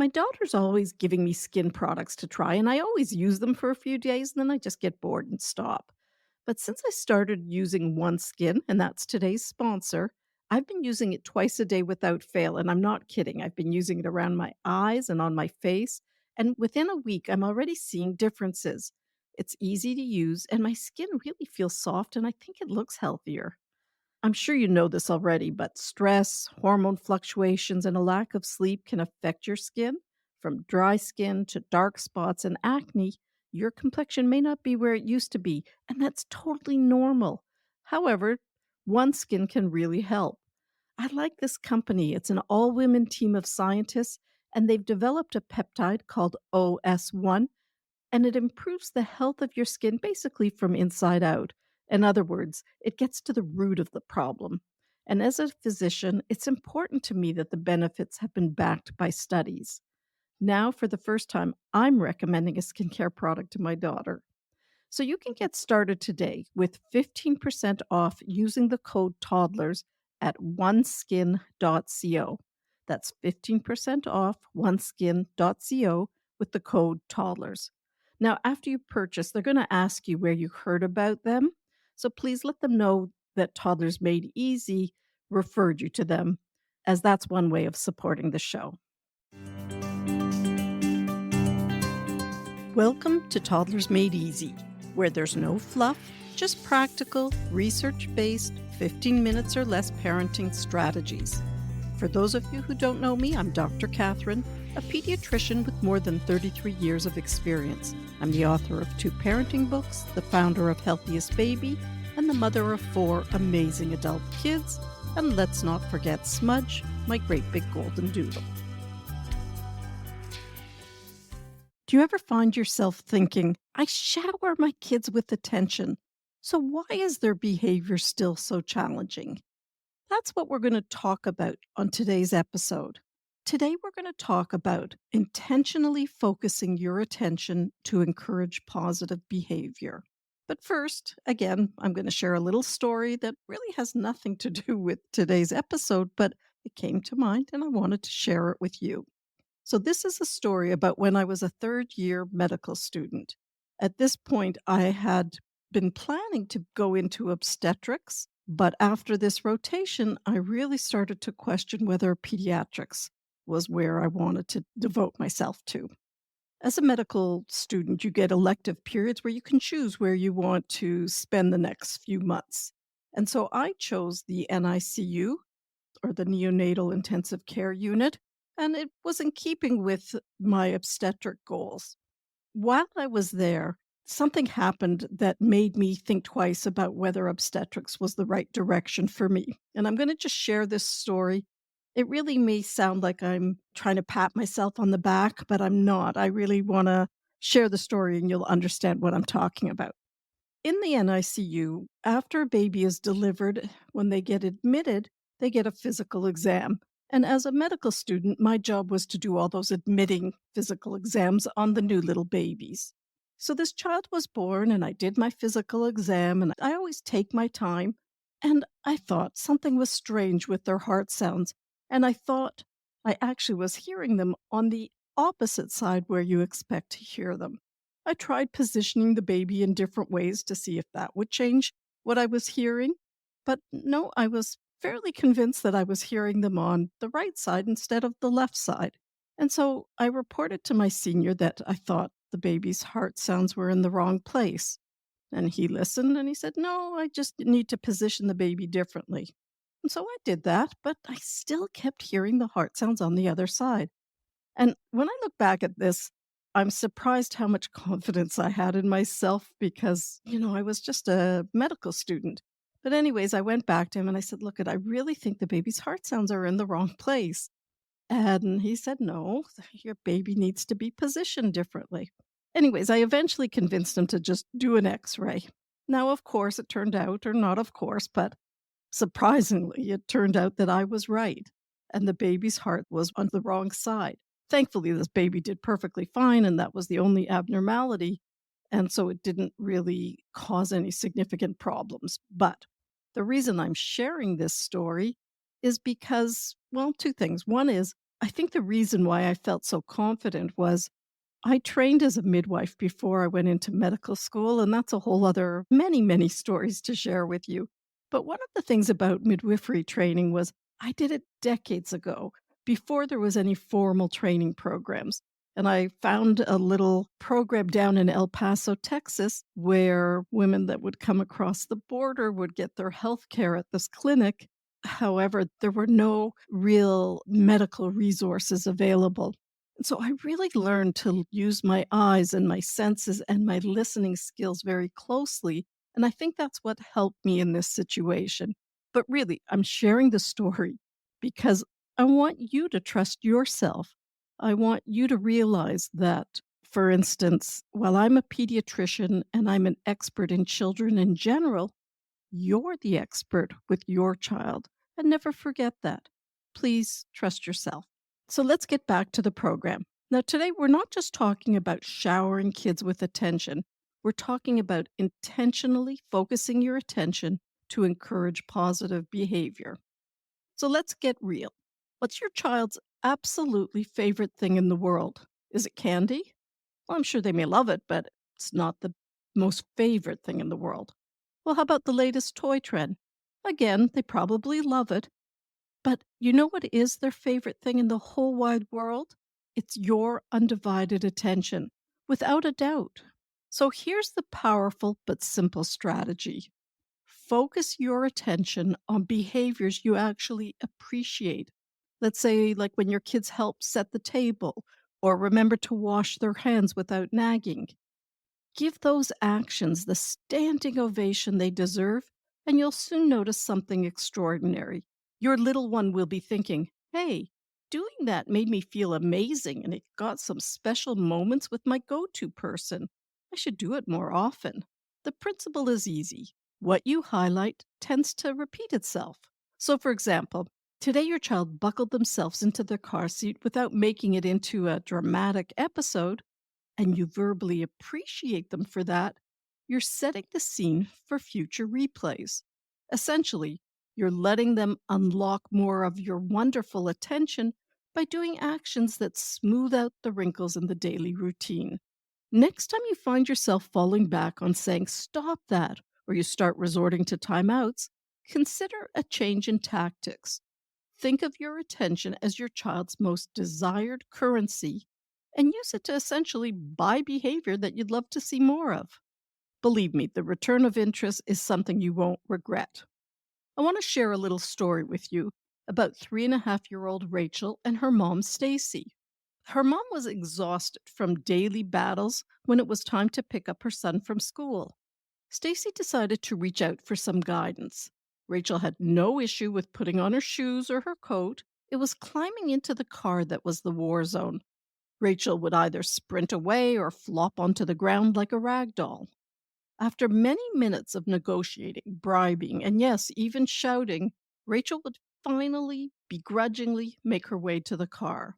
My daughter's always giving me skin products to try, and I always use them for a few days, and then I just get bored and stop. But since I started using OneSkin, and that's today's sponsor, I've been using it twice a day without fail. And I'm not kidding. I've been using it around my eyes and on my face. And within a week, I'm already seeing differences. It's easy to use, and my skin really feels soft, and I think it looks healthier. I'm sure you know this already, but stress, hormone fluctuations, and a lack of sleep can affect your skin. From dry skin to dark spots and acne, your complexion may not be where it used to be, and that's totally normal. However, one skin can really help. I like this company. It's an all women team of scientists, and they've developed a peptide called OS1, and it improves the health of your skin basically from inside out. In other words, it gets to the root of the problem. And as a physician, it's important to me that the benefits have been backed by studies. Now, for the first time, I'm recommending a skincare product to my daughter. So you can get started today with 15% off using the code toddlers at oneskin.co. That's 15% off oneskin.co with the code toddlers. Now, after you purchase, they're going to ask you where you heard about them. So please let them know that Toddlers Made Easy referred you to them, as that's one way of supporting the show. Welcome to Toddlers Made Easy, where there's no fluff, just practical, research based, 15 minutes or less parenting strategies. For those of you who don't know me, I'm Dr. Catherine, a pediatrician with more than 33 years of experience. I'm the author of 2 parenting books, the founder of Healthiest Baby, and the mother of 4 amazing adult kids. And let's not forget Smudge, my great big golden doodle. Do you ever find yourself thinking, I shower my kids with attention, so why is their behavior still so challenging? That's what we're going to talk about on today's episode. Today, we're going to talk about intentionally focusing your attention to encourage positive behavior. But first, again, I'm going to share a little story that really has nothing to do with today's episode, but it came to mind and I wanted to share it with you. So, this is a story about when I was a third year medical student. At this point, I had been planning to go into obstetrics, but after this rotation, I really started to question whether pediatrics was where I wanted to devote myself to. As a medical student, you get elective periods where you can choose where you want to spend the next few months. And so I chose the NICU, or the neonatal intensive care unit, and it was in keeping with my obstetric goals. While I was there, something happened that made me think twice about whether obstetrics was the right direction for me. And I'm going to just share this story. It really may sound like I'm trying to pat myself on the back, but I'm not. I really want to share the story and you'll understand what I'm talking about. In the NICU, after a baby is delivered, when they get admitted, they get a physical exam. And as a medical student, my job was to do all those admitting physical exams on the new little babies. So this child was born, and I did my physical exam, and I always take my time. And I thought something was strange with their heart sounds. And I thought I actually was hearing them on the opposite side where you expect to hear them. I tried positioning the baby in different ways to see if that would change what I was hearing. But no, I was fairly convinced that I was hearing them on the right side instead of the left side. And so I reported to my senior that I thought the baby's heart sounds were in the wrong place. And he listened and he said, No, I just need to position the baby differently. And so I did that, but I still kept hearing the heart sounds on the other side. And when I look back at this, I'm surprised how much confidence I had in myself because, I was just a medical student. But, anyways, I went back to him and I said, Look, I really think the baby's heart sounds are in the wrong place. And he said, No, your baby needs to be positioned differently. Anyways, I eventually convinced him to just do an x ray. Now, of course, it turned out, or not of course, but surprisingly, it turned out that I was right. And the baby's heart was on the wrong side. Thankfully, this baby did perfectly fine, and that was the only abnormality. And so it didn't really cause any significant problems. But the reason I'm sharing this story is because, well, 2 things. One is I think the reason why I felt so confident was I trained as a midwife before I went into medical school, and that's a whole other many, many stories to share with you. But one of the things about midwifery training was I did it decades ago, before there was any formal training programs. And I found a little program down in El Paso, Texas, where women that would come across the border would get their health care at this clinic. However, there were no real medical resources available. So I really learned to use my eyes and my senses and my listening skills very closely. And I think that's what helped me in this situation. But really, I'm sharing the story because I want you to trust yourself. I want you to realize that, for instance, while I'm a pediatrician and I'm an expert in children in general, you're the expert with your child. And never forget that. Please trust yourself. So let's get back to the program. Now, today we're not just talking about showering kids with attention, we're talking about intentionally focusing your attention to encourage positive behavior. So let's get real. What's your child's absolutely favorite thing in the world? Is it candy? Well, I'm sure they may love it, but it's not the most favorite thing in the world. Well, how about the latest toy trend? Again, they probably love it, but you know what is their favorite thing in the whole wide world? It's your undivided attention, without a doubt. So here's the powerful but simple strategy: focus your attention on behaviors you actually appreciate. Let's say, like when your kids help set the table or remember to wash their hands without nagging. Give those actions the standing ovation they deserve, and you'll soon notice something extraordinary. Your little one will be thinking, hey, doing that made me feel amazing, and it got some special moments with my go to person. I should do it more often. The principle is easy. What you highlight tends to repeat itself. So, for example, today your child buckled themselves into their car seat without making it into a dramatic episode, and you verbally appreciate them for that, you're setting the scene for future replays. Essentially, you're letting them unlock more of your wonderful attention by doing actions that smooth out the wrinkles in the daily routine. Next time you find yourself falling back on saying, stop that, or you start resorting to timeouts, consider a change in tactics. Think of your attention as your child's most desired currency and use it to essentially buy behavior that you'd love to see more of. Believe me, the return of interest is something you won't regret. I want to share a little story with you about 3.5-year-old Rachel and her mom, Stacy. Her mom was exhausted from daily battles when it was time to pick up her son from school. Stacy decided to reach out for some guidance. Rachel had no issue with putting on her shoes or her coat. It was climbing into the car that was the war zone. Rachel would either sprint away or flop onto the ground like a rag doll. After many minutes of negotiating, bribing, and yes, even shouting, Rachel would finally, begrudgingly make her way to the car.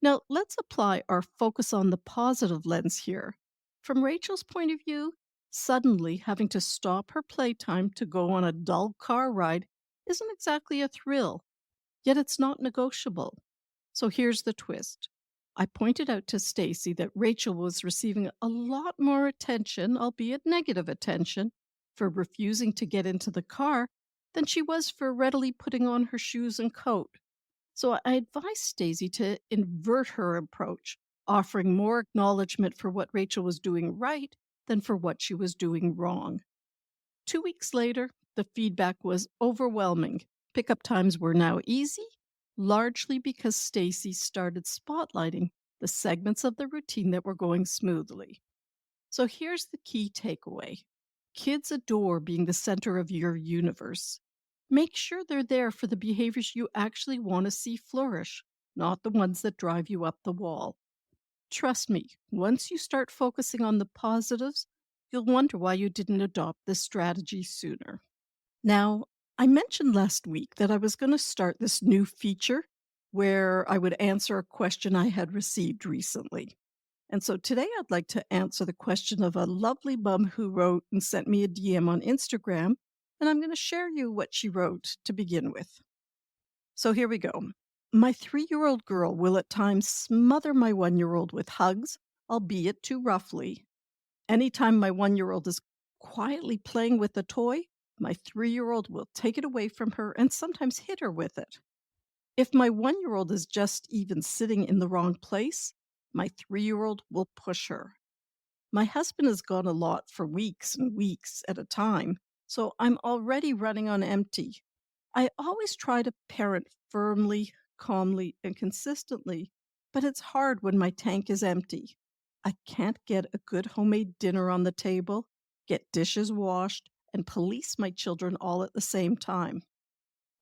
Now, let's apply our focus on the positive lens here. From Rachel's point of view, suddenly having to stop her playtime to go on a dull car ride isn't exactly a thrill, yet it's not negotiable. So here's the twist. I pointed out to Stacy that Rachel was receiving a lot more attention, albeit negative attention, for refusing to get into the car than she was for readily putting on her shoes and coat. So I advised Stacy to invert her approach, offering more acknowledgement for what Rachel was doing right than for what she was doing wrong. 2 weeks later, the feedback was overwhelming. Pickup times were now easy, largely because Stacy started spotlighting the segments of the routine that were going smoothly. So here's the key takeaway: kids adore being the center of your universe. Make sure they're there for the behaviors you actually want to see flourish, not the ones that drive you up the wall. Trust me, once you start focusing on the positives, you'll wonder why you didn't adopt this strategy sooner. Now, I mentioned last week that I was going to start this new feature where I would answer a question I had received recently. And so today I'd like to answer the question of a lovely mom who wrote and sent me a DM on Instagram, and I'm going to share you what she wrote to begin with. So here we go. My 3-year-old girl will at times smother my 1-year-old with hugs, albeit too roughly. Anytime my 1-year-old is quietly playing with a toy, my 3-year-old will take it away from her and sometimes hit her with it. If my 1-year-old is just even sitting in the wrong place, my 3-year-old will push her. My husband is gone a lot for weeks and weeks at a time, so I'm already running on empty. I always try to parent firmly, calmly, and consistently, but it's hard when my tank is empty. I can't get a good homemade dinner on the table, get dishes washed, and police my children all at the same time.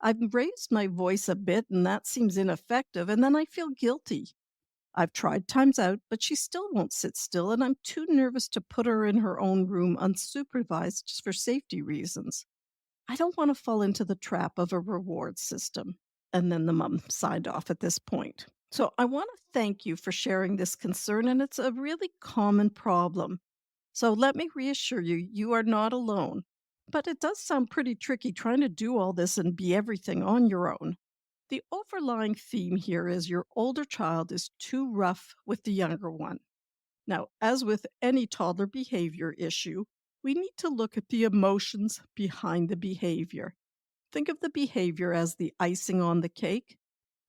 I've raised my voice a bit, and that seems ineffective, and then I feel guilty. I've tried times out, but she still won't sit still, and I'm too nervous to put her in her own room unsupervised just for safety reasons. I don't want to fall into the trap of a reward system. And then the mom signed off at this point. So I want to thank you for sharing this concern, and it's a really common problem. So let me reassure you, you are not alone. But it does sound pretty tricky trying to do all this and be everything on your own. The overlying theme here is your older child is too rough with the younger one. Now, as with any toddler behavior issue, we need to look at the emotions behind the behavior. Think of the behavior as the icing on the cake,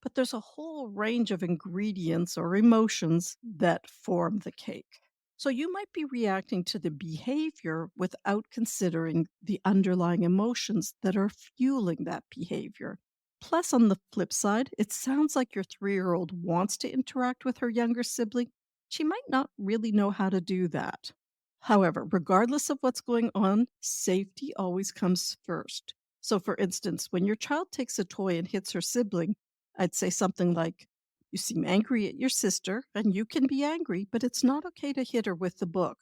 but there's a whole range of ingredients or emotions that form the cake. So you might be reacting to the behavior without considering the underlying emotions that are fueling that behavior. Plus, on the flip side, it sounds like your 3-year-old wants to interact with her younger sibling. She might not really know how to do that. However, regardless of what's going on, safety always comes first. So, for instance, when your child takes a toy and hits her sibling, I'd say something like, "You seem angry at your sister, and you can be angry, but it's not okay to hit her with the book.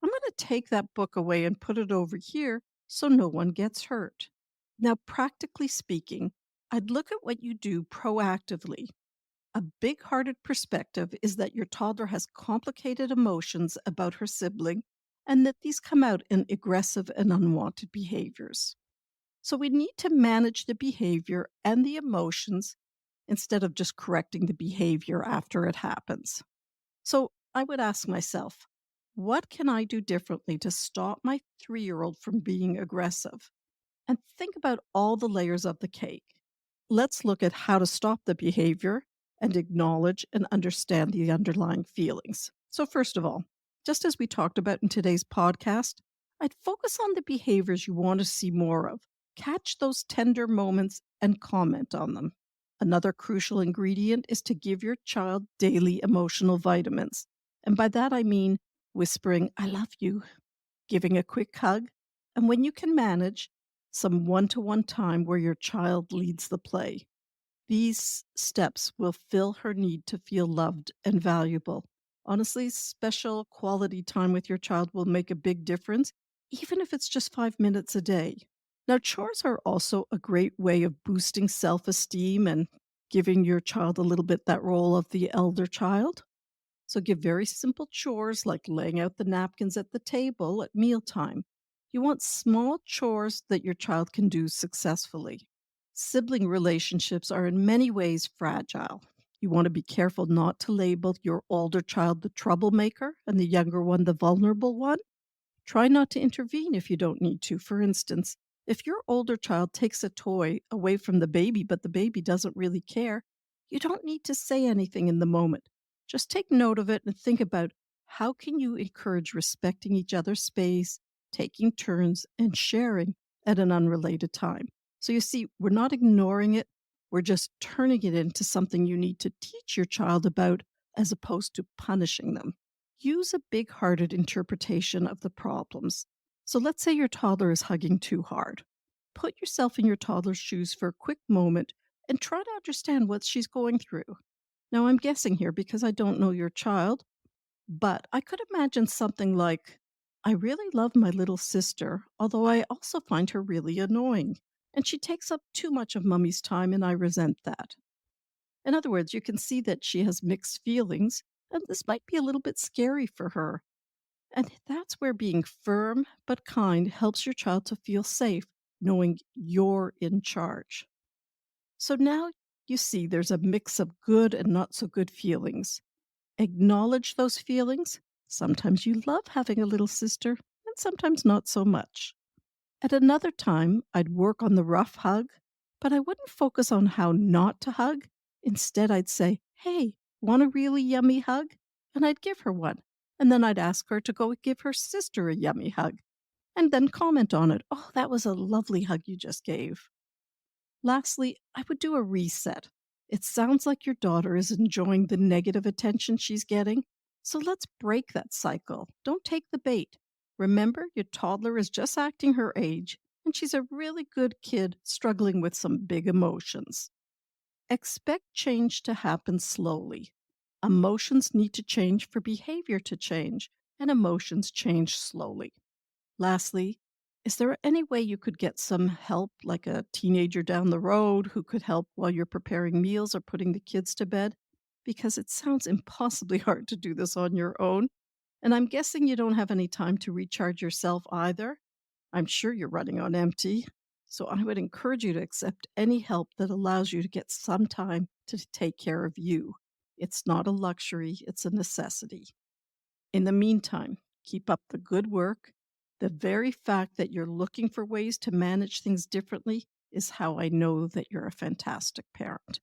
I'm going to take that book away and put it over here so no one gets hurt." Now, practically speaking, I'd look at what you do proactively. A big hearted perspective is that your toddler has complicated emotions about her sibling and that these come out in aggressive and unwanted behaviors. So we need to manage the behavior and the emotions instead of just correcting the behavior after it happens. So I would ask myself, what can I do differently to stop my 3-year-old from being aggressive? And think about all the layers of the cake. Let's look at how to stop the behavior and acknowledge and understand the underlying feelings. So, first of all, just as we talked about in today's podcast, I'd focus on the behaviors you want to see more of. Catch those tender moments and comment on them. Another crucial ingredient is to give your child daily emotional vitamins. And by that I mean whispering, "I love you," giving a quick hug, and when you can manage, some one to one time where your child leads the play. These steps will fill her need to feel loved and valuable. Honestly, special quality time with your child will make a big difference, even if it's just 5 minutes a day. Now, chores are also a great way of boosting self esteem and giving your child a little bit that role of the elder child. So give very simple chores like laying out the napkins at the table at mealtime. You want small chores that your child can do successfully. Sibling relationships are in many ways fragile. You want to be careful not to label your older child the troublemaker and the younger one the vulnerable one. Try not to intervene if you don't need to. For instance, if your older child takes a toy away from the baby, but the baby doesn't really care, you don't need to say anything in the moment. Just take note of it and think about how can you encourage respecting each other's space, taking turns, and sharing at an unrelated time. So you see, we're not ignoring it, we're just turning it into something you need to teach your child about as opposed to punishing them. Use a big hearted interpretation of the problems. So let's say your toddler is hugging too hard. Put yourself in your toddler's shoes for a quick moment and try to understand what she's going through. Now, I'm guessing here because I don't know your child, but I could imagine something like, "I really love my little sister, although I also find her really annoying. And she takes up too much of mummy's time, and I resent that." In other words, you can see that she has mixed feelings, and this might be a little bit scary for her. And that's where being firm but kind helps your child to feel safe, knowing you're in charge. So now You see, there's a mix of good and not so good feelings. Acknowledge those feelings. Sometimes you love having a little sister, and sometimes not so much. At another time, I'd work on the rough hug, but I wouldn't focus on how not to hug. Instead, I'd say, "Hey, want a really yummy hug?" And I'd give her one. And then I'd ask her to go give her sister a yummy hug, and then comment on it. "Oh, that was a lovely hug you just gave." Lastly, I would do a reset. It sounds like your daughter is enjoying the negative attention she's getting. So let's break that cycle. Don't take the bait. Remember, your toddler is just acting her age, and she's a really good kid struggling with some big emotions. Expect change to happen slowly. Emotions need to change for behavior to change, and emotions change slowly. Lastly, is there any way you could get some help, like a teenager down the road who could help while you're preparing meals or putting the kids to bed? Because it sounds impossibly hard to do this on your own. And I'm guessing you don't have any time to recharge yourself either. I'm sure you're running on empty. So I would encourage you to accept any help that allows you to get some time to take care of you. It's not a luxury, it's a necessity. In the meantime, keep up the good work. The very fact that you're looking for ways to manage things differently is how I know that you're a fantastic parent.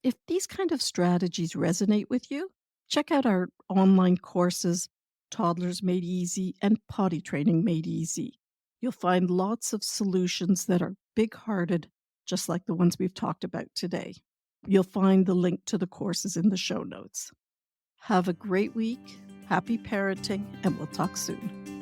If these kind of strategies resonate with you, check out our online courses, Toddlers Made Easy and Potty Training Made Easy. You'll find lots of solutions that are big hearted, just like the ones we've talked about today. You'll find the link to the courses in the show notes. Have a great week, happy parenting, and we'll talk soon.